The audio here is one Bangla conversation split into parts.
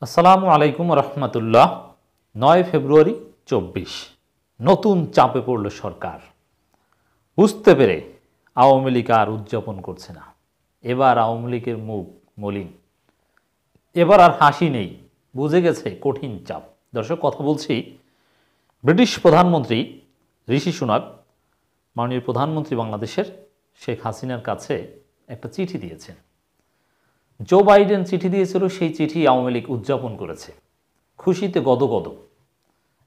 আসসালামু আলাইকুম রহমতুল্লাহ। 9 ফেব্রুয়ারি 24 নতুন চাপে পড়ল সরকার। বুঝতে পেরে আওয়ামী লীগ আর উদযাপন করছে না। এবার আওয়ামী লীগের মুখ মলিন, এবার আর হাসি নেই, বুঝে গেছে কঠিন চাপ। দর্শক, কথা বলছি ব্রিটিশ প্রধানমন্ত্রী ঋষি সুনাক, মাননীয় প্রধানমন্ত্রী বাংলাদেশের, শেখ হাসিনার কাছে একটা চিঠি দিয়েছেন। জো বাইডেন চিঠি দিয়েছিল, সেই চিঠি আওয়ামী লীগ উদযাপন করেছে, খুশিতে গদগদ,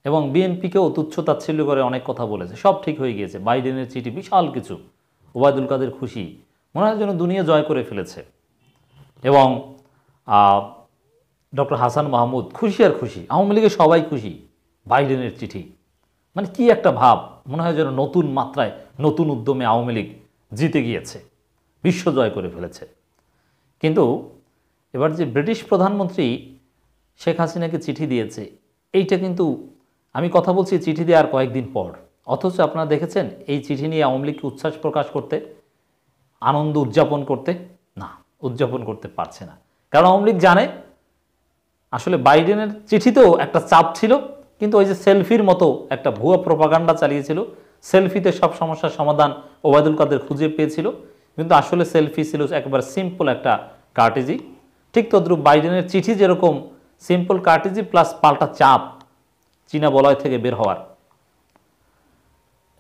এবং বিএনপিকেও তুচ্ছ-তাচ্ছিল্য করে অনেক কথা বলেছে। সব ঠিক হয়ে গিয়েছে, বাইডেনের চিঠি বিশাল কিছু। ওবায়দুল কাদের খুশি, মনে হয় যেন দুনিয়া জয় করে ফেলেছে। এবং ডক্টর হাসান মাহমুদ খুশি আর খুশি, আওয়ামী লীগের সবাই খুশি। বাইডেনের চিঠি মানে কি একটা ভাব, মনে হয় যেন নতুন মাত্রায় নতুন উদ্যমে আওয়ামী লীগ জিতে গিয়েছে, বিশ্ব জয় করে ফেলেছে। কিন্তু এবার যে ব্রিটিশ প্রধানমন্ত্রী শেখ হাসিনাকে চিঠি দিয়েছে, এইটা কিন্তু আমি কথা বলছি চিঠি দেওয়ার কয়েকদিন পর, অথচ আপনারা দেখেছেন এই চিঠি নিয়ে আওয়ামী লীগকে উচ্ছ্বাস প্রকাশ করতে, আনন্দ উদযাপন করতে, না, উদযাপন করতে পারছে না। কারণ আওয়ামী লীগ জানে আসলে বাইডেনের চিঠিতেও একটা চাপ ছিল, কিন্তু ওই যে সেলফির মতো একটা ভুয়া প্রপাগান্ডা চালিয়েছিল, সেলফিতে সব সমস্যার সমাধান ওবায়দুল কাদের খুঁজে পেয়েছিল, কিন্তু আসলে সেলফি ছিল একেবারে সিম্পল একটা কার্টেজি। ঠিক তদ্রুপ বাইডেনের চিঠি যেরকম সিম্পল কার্টেজি প্লাস পাল্টা চাপ চীনা বলয় থেকে বের হওয়ার,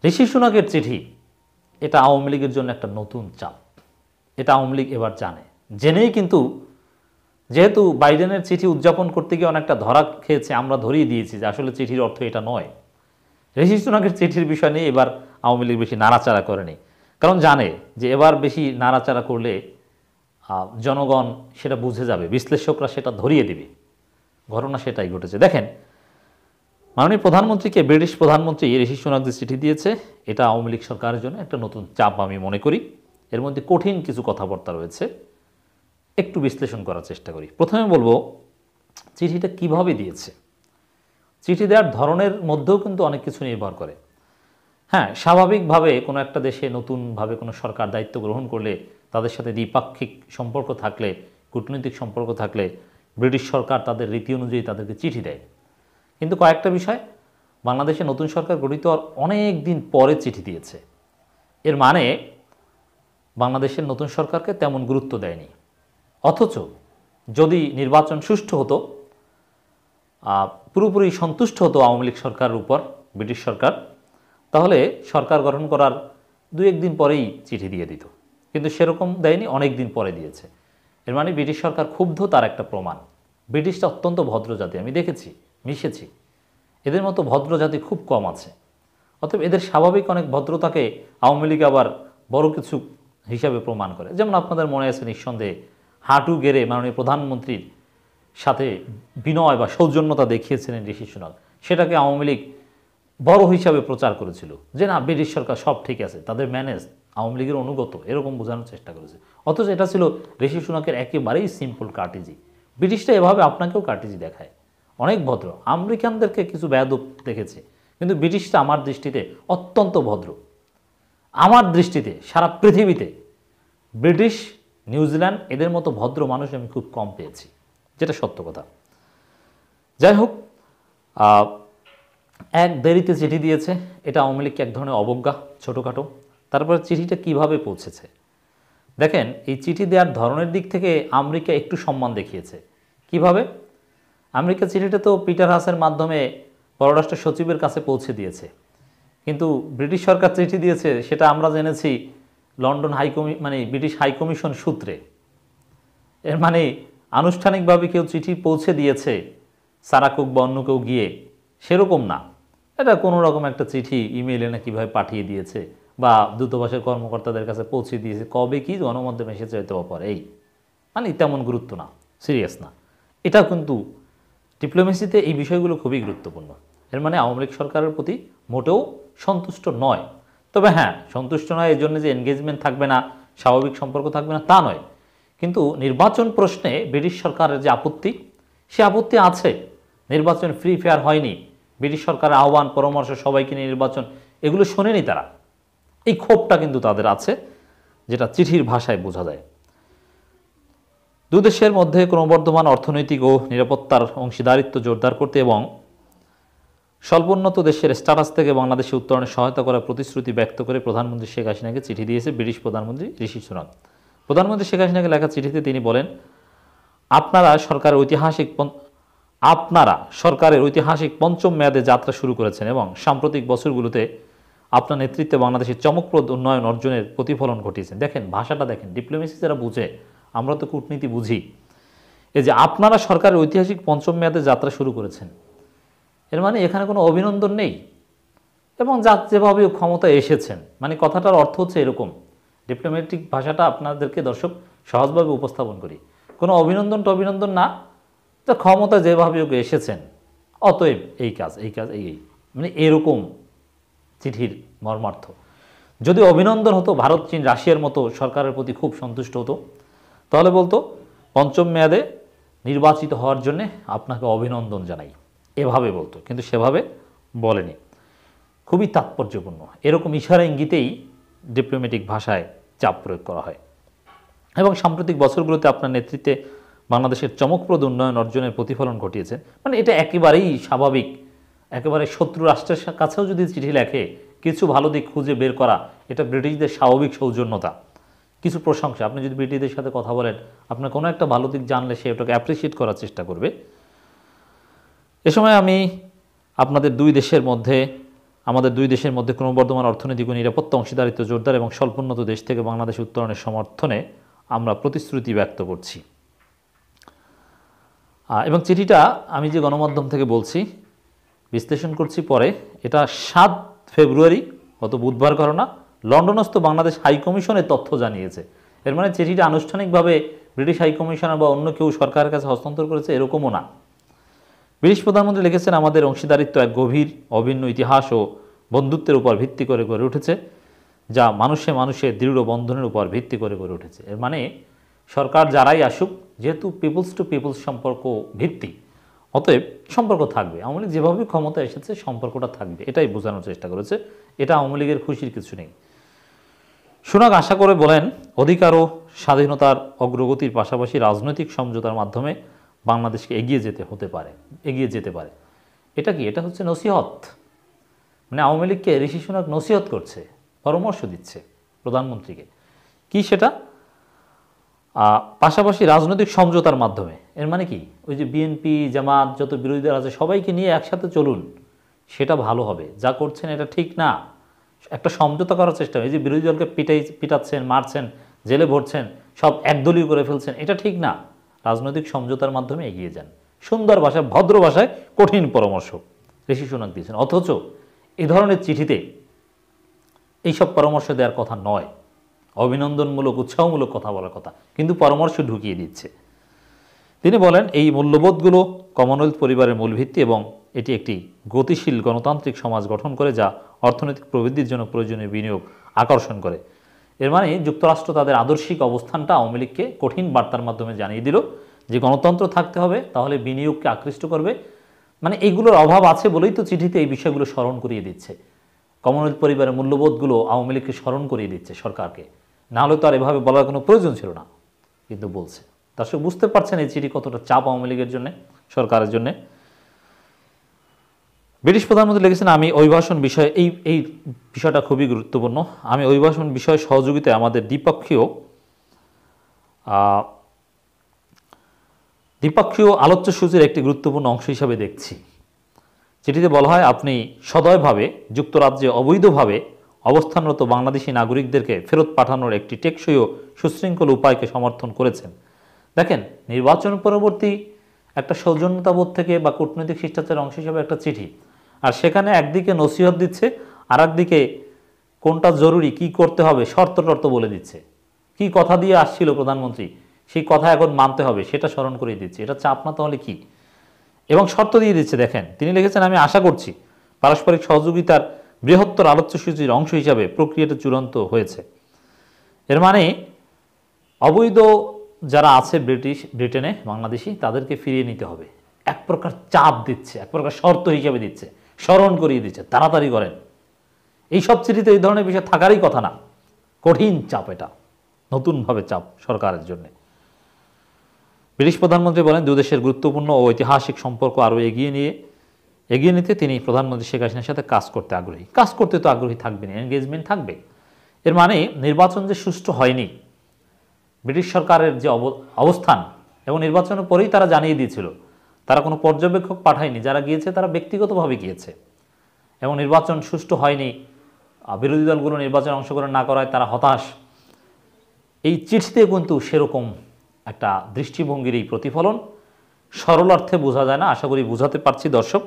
ঋষি সুনাকের চিঠি এটা আওয়ামী লীগের জন্য একটা নতুন চাপ। এটা আওয়ামী লীগ এবার জানে, জেনেই কিন্তু, যেহেতু বাইডেনের চিঠি উদযাপন করতে গিয়ে অনেকটা ধরা খেয়েছে, আমরা ধরিয়ে দিয়েছি যে আসলে চিঠির অর্থ এটা নয়। ঋষি সুনাকের চিঠির বিষয় নিয়ে এবার আওয়ামী লীগ বেশি নাড়াচাড়া করেনি, কারণ জানে যে এবার বেশি নাড়াচাড়া করলে জনগণ সেটা বুঝে যাবে, বিশ্লেষকরা সেটা ধরিয়ে দেবে। ঘটনা সেটাই ঘটেছে। দেখেন, মাননীয় প্রধানমন্ত্রীকে ব্রিটিশ প্রধানমন্ত্রী ঋষি সুনাক যে চিঠি দিয়েছে, এটা আওয়ামী লীগ সরকারের জন্য একটা নতুন চাপ আমি মনে করি। এর মধ্যে কঠিন কিছু কথাবার্তা রয়েছে, একটু বিশ্লেষণ করার চেষ্টা করি। প্রথমে বলবো চিঠিটা কিভাবে দিয়েছে। চিঠি দেওয়ার ধরনের মধ্যেও কিন্তু অনেক কিছু নির্ভর করে। হ্যাঁ, স্বাভাবিকভাবে কোনো একটা দেশে নতুনভাবে কোনো সরকার দায়িত্ব গ্রহণ করলে, তাদের সাথে দ্বিপাক্ষিক সম্পর্ক থাকলে, কূটনৈতিক সম্পর্ক থাকলে, ব্রিটিশ সরকার তাদের রীতি অনুযায়ী তাদেরকে চিঠি দেয়। কিন্তু কয়েকটা বিষয়, বাংলাদেশে নতুন সরকার গঠিত হওয়ার অনেক দিন পরে চিঠি দিয়েছে। এর মানে বাংলাদেশের নতুন সরকারকে তেমন গুরুত্ব দেয়নি। অথচ যদি নির্বাচন সুষ্ঠু হতো, পুরোপুরি সন্তুষ্ট হতো আওয়ামী লীগ সরকারের উপর ব্রিটিশ সরকার, তাহলে সরকার গঠন করার 2-1 দিন পরেই চিঠি দিয়ে দিত। কিন্তু সেরকম দেয়নি, অনেক দিন পরে দিয়েছে। এর মানে ব্রিটিশ সরকার ক্ষুব্ধ, তার একটা প্রমাণ। ব্রিটিশটা অত্যন্ত ভদ্র জাতি, আমি দেখেছি, মিশেছি, এদের মতো ভদ্র জাতি খুব কম আছে। অতএব এদের স্বাভাবিক অনেক ভদ্রতাকে আওয়ামী লীগ আবার বড় কিছু হিসাবে প্রমাণ করে। যেমন আপনাদের মনে আছে নিঃসন্দেহে হাঁটু গেড়ে মাননীয় প্রধানমন্ত্রীর সাথে বিনয় বা সৌজন্যতা দেখিয়েছিলেন ঋষি সুনাক, সেটাকে আওয়ামী লীগ বড় হিসাবে প্রচার করেছিল যে না, ব্রিটিশ সরকার সব ঠিক আছে, তাদের ম্যানেজ, আওয়ামী লীগের অনুগত, এরকম বোঝানোর চেষ্টা করেছে। অথচ এটা ছিল ঋষি সুনাকের একেবারেই সিম্পল কার্টেজি। ব্রিটিশটা এভাবে আপনাকেও কার্টেজি দেখায়, অনেক ভদ্র। আমেরিকানদেরকে কিছু বেয়াদব দেখেছে, কিন্তু ব্রিটিশটা আমার দৃষ্টিতে অত্যন্ত ভদ্র। আমার দৃষ্টিতে সারা পৃথিবীতে ব্রিটিশ, নিউজিল্যান্ড, এদের মতো ভদ্র মানুষ আমি খুব কম পেয়েছি, যেটা সত্য কথা। যাই হোক, এক দেরিতে চিঠি দিয়েছে, এটা আওয়ামী লীগকে এক ধরনের অবজ্ঞা, ছোটোখাটো। তারপরে চিঠিটা কিভাবে পৌঁছেছে দেখেন। এই চিঠি দেওয়ার ধরনের দিক থেকে আমেরিকা একটু সম্মান দেখিয়েছে। কিভাবে? আমেরিকা চিঠিটা তো পিটার হাসের মাধ্যমে পররাষ্ট্র সচিবের কাছে পৌঁছে দিয়েছে, কিন্তু ব্রিটিশ সরকার চিঠি দিয়েছে সেটা আমরা জেনেছি লন্ডন মানে ব্রিটিশ হাইকমিশন সূত্রে। এর মানে আনুষ্ঠানিকভাবে কেউ চিঠি পৌঁছে দিয়েছে সারা কুক বা অন্য কেউ গিয়ে, সেরকম না। এটা কোনো রকম একটা চিঠি ইমেইলে না কীভাবে পাঠিয়ে দিয়েছে, বা দূতাবাসের কর্মকর্তাদের কাছে পৌঁছে দিয়েছে, কবে কি গণমাধ্যমে এসেছে হয়তো পরে, এই মানে তেমন গুরুত্ব না, সিরিয়াস না। এটা কিন্তু ডিপ্লোমেসিতে এই বিষয়গুলো খুবই গুরুত্বপূর্ণ। এর মানে আওয়ামী লীগ সরকারের প্রতি মোটেও সন্তুষ্ট নয়। তবে হ্যাঁ, সন্তুষ্ট নয় এই জন্য যে এনগেজমেন্ট থাকবে না, স্বাভাবিক সম্পর্ক থাকবে না, তা নয়। কিন্তু নির্বাচন প্রশ্নে ব্রিটিশ সরকারের যে আপত্তি, সে আপত্তি আছে। নির্বাচন ফ্রি ফেয়ার হয়নি, ব্রিটিশ সরকারের আহ্বান পরামর্শ সবাইকে নিয়ে নির্বাচন, এগুলো শোনেনি তারা। এই ক্ষোভটা কিন্তু তাদের আছে, যেটা চিঠির ভাষায় বোঝা যায়। দুই দেশের মধ্যে ক্রমবর্ধমান অর্থনৈতিক ও নিরাপত্তার অংশীদারিত্ব জোরদার করতে এবং স্বল্পোন্নত দেশের স্ট্যাটাস থেকে বাংলাদেশে উত্তরণে সহায়তা করার প্রতিশ্রুতি ব্যক্ত করে প্রধানমন্ত্রী শেখ হাসিনাকে চিঠি দিয়েছে ব্রিটিশ প্রধানমন্ত্রী ঋষি সুনাক। প্রধানমন্ত্রী শেখ হাসিনাকে লেখা চিঠিতে তিনি বলেন, আপনারা সরকারের ঐতিহাসিক পঞ্চম মেয়াদে যাত্রা শুরু করেছেন এবং সাম্প্রতিক বছরগুলোতে আপনার নেতৃত্বে বাংলাদেশের চমকপ্রদ উন্নয়ন অর্জনের প্রতিফলন ঘটিয়েছেন। দেখেন ভাষাটা দেখেন, ডিপ্লোমেসি যারা বুঝে, আমরা তো কূটনীতি বুঝি। এই যে আপনারা সরকারের ঐতিহাসিক পঞ্চম মেয়াদে যাত্রা শুরু করেছেন, এর মানে এখানে কোনো অভিনন্দন নেই এবং যেভাবে ক্ষমতায় এসেছেন, মানে কথাটার অর্থ হচ্ছে এরকম। ডিপ্লোম্যাটিক ভাষাটা আপনাদেরকে দর্শক সহজভাবে উপস্থাপন করি, কোনো অভিনন্দন না, তো ক্ষমতা যেভাবে এসেছেন, অতএব এই কাজ মানে এরকম চিঠির মর্মার্থ। যদি অভিনন্দন হতো, ভারত চীন রাশিয়ার মতো সরকারের প্রতি খুব সন্তুষ্ট হতো, তাহলে বলতো পঞ্চম মেয়াদে নির্বাচিত হওয়ার জন্য আপনাকে অভিনন্দন জানাই, এভাবে বলতো, কিন্তু সেভাবে বলেনি। খুবই তাৎপর্যপূর্ণ, এরকম ইশারা ইঙ্গিতেই ডিপ্লোম্যাটিক ভাষায় চাপ প্রয়োগ করা হয়। এবং সাম্প্রতিক বছরগুলোতে আপনার নেতৃত্বে বাংলাদেশের চমকপ্রদ উন্নয়ন অর্জনের প্রতিফলন ঘটিয়েছে, মানে এটা একেবারেই স্বাভাবিক। একেবারে শত্রু রাষ্ট্রের কাছেও যদি চিঠি লেখে, কিছু ভালো দিক খুঁজে বের করা, এটা ব্রিটিশদের স্বাভাবিক সৌজন্যতা, কিছু প্রশংসা। আপনি যদি ব্রিটিশদের সাথে কথা বলেন, আপনার কোনো একটা ভালো দিক জানলে সে ওটাকে অ্যাপ্রিসিয়েট করার চেষ্টা করবে। এ সময় আমি আমাদের দুই দেশের মধ্যে ক্রমবর্ধমান অর্থনৈতিক ও নিরাপত্তা অংশীদারিত্ব জোরদার এবং স্বল্পোন্নত দেশ থেকে বাংলাদেশ উত্তরণের সমর্থনে আমরা প্রতিশ্রুতি ব্যক্ত করছি। এবং চিঠিটা আমি যে গণমাধ্যম থেকে বলছি, বিশ্লেষণ করছি পরে, এটা 7 ফেব্রুয়ারি গত বুধবার ঘটনা, লন্ডনস্থ বাংলাদেশ হাইকমিশনের তথ্য জানিয়েছে। এর মানে চিঠিটা আনুষ্ঠানিকভাবে ব্রিটিশ হাইকমিশনার বা অন্য কেউ সরকারের কাছে হস্তান্তর করেছে এরকমও না। ব্রিটিশ প্রধানমন্ত্রী লিখেছেন, আমাদের অংশীদারিত্ব এক গভীর অভিন্ন ইতিহাস ও বন্ধুত্বের উপর ভিত্তি করে গড়ে উঠেছে, যা মানুষে দৃঢ় বন্ধনের উপর ভিত্তি করে গড়ে উঠেছে। এর মানে সরকার যারাই আসুক, যেহেতু পিপলস টু পিপলস সম্পর্ক ভিত্তি, অতএব সম্পর্ক থাকবে। আওয়ামী লীগ যেভাবে ক্ষমতা এসেছে সম্পর্কটা থাকবে, এটাই বোঝানোর চেষ্টা করেছে। এটা আওয়ামী লীগের খুশির কিছু নেই। সুনাক আশা করে বলেন, অধিকার ও স্বাধীনতার অগ্রগতির পাশাপাশি রাজনৈতিক সমঝোতার মাধ্যমে বাংলাদেশকে এগিয়ে যেতে পারে। এটা কি? এটা হচ্ছে নসিহত। মানে আওয়ামী লীগকে ঋষি সুনাক নসিহত করছে, পরামর্শ দিচ্ছে প্রধানমন্ত্রীকে। কি সেটা? পাশাপাশি রাজনৈতিক সমঝোতার মাধ্যমে। এর মানে কি? ওই যে বিএনপি, জামাত, যত বিরোধী দল আছে সবাইকে নিয়ে একসাথে চলুন, সেটা ভালো হবে। যা করছেন এটা ঠিক না, একটা সমঝোতা করার চেষ্টা। এই যে বিরোধী দলকে পিটাচ্ছেন, মারছেন, জেলে ভরছেন, সব একদলীয় করে ফেলছেন, এটা ঠিক না। রাজনৈতিক সমঝোতার মাধ্যমে এগিয়ে যান। সুন্দর ভাষায়, ভদ্র ভাষায় কঠিন পরামর্শ ঋষি সুনাক দিয়েছেন। অথচ এই ধরনের চিঠিতে এইসব পরামর্শ দেওয়ার কথা নয়, অভিনন্দনমূলক উৎসাহমূলক কথা বলার কথা, কিন্তু পরামর্শ ঢুকিয়ে দিচ্ছে। তিনি বলেন, এই মূল্যবোধগুলো কমনওয়েলথ পরিবারের মূল ভিত্তি এবং এটি একটি গতিশীল গণতান্ত্রিক সমাজ গঠন করে, যা অর্থনৈতিক প্রবৃদ্ধির জন্য প্রয়োজনীয় বিনিয়োগ আকর্ষণ করে। এর মানে যুক্তরাষ্ট্র তাদের আদর্শিক অবস্থানটা আওয়ামী লীগকে কঠিন বার্তার মাধ্যমে জানিয়ে দিল যে গণতন্ত্র থাকতে হবে, তাহলে বিনিয়োগকে আকৃষ্ট করবে। মানে এইগুলোর অভাব আছে বলেই তো চিঠিতে এই বিষয়গুলো স্মরণ করিয়ে দিচ্ছে। কমনওয়েলথ পরিবারের মূল্যবোধগুলো আওয়ামী লীগকে স্মরণ করিয়ে দিচ্ছে সরকারকে, নাহলে তো আর এভাবে বলার কোনো প্রয়োজন ছিল না, কিন্তু বলছে। দর্শক বুঝতে পারছেন এই চিঠি কতটা চাপ আওয়ামী লীগের জন্য, সরকারের জন্য। ব্রিটিশ প্রধানমন্ত্রী লিখেছেন, আমি অভিবাসন বিষয়ে এই বিষয়টা খুবই গুরুত্বপূর্ণ। আমি অভিবাসন বিষয়ে সহযোগিতায় আমাদের দ্বিপক্ষীয় আলোচ্য সূচির একটি গুরুত্বপূর্ণ অংশ হিসাবে দেখছি। চিঠিতে বলা হয়, আপনি সদয়ভাবে যুক্তরাজ্যে অবৈধভাবে অবস্থানরত বাংলাদেশি নাগরিকদেরকে ফেরত পাঠানোর একটি টেকসই ও সুশৃঙ্খল উপায়কে সমর্থন করেছেন। দেখেন, নির্বাচন পরবর্তী একটা সৌজন্যতাবোধ থেকে বা কূটনৈতিক শিষ্টাচারের অংশ হিসাবে একটা চিঠি, আর সেখানে একদিকে নসিহত দিচ্ছে, আর একদিকে কোনটা জরুরি, কি করতে হবে, শর্ত বলে দিচ্ছে। কি কথা দিয়ে আসছিল প্রধানমন্ত্রী, সেই কথা এখন মানতে হবে, সেটা স্মরণ করিয়ে দিচ্ছে। এটা চাপ না তাহলে কি? এবং শর্ত দিয়ে দিচ্ছে। দেখেন, তিনি লিখেছেন, আমি আশা করছি পারস্পরিক সহযোগিতার বৃহত্তর আলোচ্য সূচির অংশ হিসাবে প্রক্রিয়াটা চূড়ান্ত হয়েছে। এর মানে অবৈধ যারা আছে ব্রিটেনে বাংলাদেশি, তাদেরকে ফিরিয়ে নিতে হবে। এক প্রকার চাপ দিচ্ছে, এক প্রকার শর্ত হিসেবে দিচ্ছে, স্মরণ করিয়ে দিচ্ছে, তাড়াতাড়ি করেন। এইসব চিঠিতে এই ধরনের বিষয় থাকারই কথা না, কঠিন চাপ, এটা নতুনভাবে চাপ সরকারের জন্য। ব্রিটিশ প্রধানমন্ত্রী বলেন দুই দেশের গুরুত্বপূর্ণ ও ঐতিহাসিক সম্পর্ক আরও এগিয়ে নিতে তিনি প্রধানমন্ত্রী শেখ হাসিনার সাথে কাজ করতে আগ্রহী। কাজ করতে তো আগ্রহী থাকবেন, এনগেজমেন্ট থাকবে। এর মানে নির্বাচন যে সুষ্ঠু হয়নি, ব্রিটিশ সরকারের যে অবস্থান, এবং নির্বাচনের পরেই তারা জানিয়ে দিয়েছিল, তারা কোনো পর্যবেক্ষক পাঠায়নি, যারা গিয়েছে তারা ব্যক্তিগতভাবে গিয়েছে, এবং নির্বাচন সুষ্ঠু হয়নি, বিরোধী দলগুলো নির্বাচনে অংশগ্রহণ না করায় তারা হতাশ। এই চিঠিতে কিন্তু সেরকম একটা দৃষ্টিভঙ্গির এই প্রতিফলন সরল অর্থে বোঝা যায় না। আশা করি বুঝাতে পারছি দর্শক।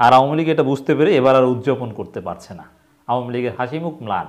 আর আওয়ামী লীগ এটা বুঝতে পেরে এবার আর উদযাপন করতে পারছে না। আওয়ামী লীগের হাসি মুখ ম্লান।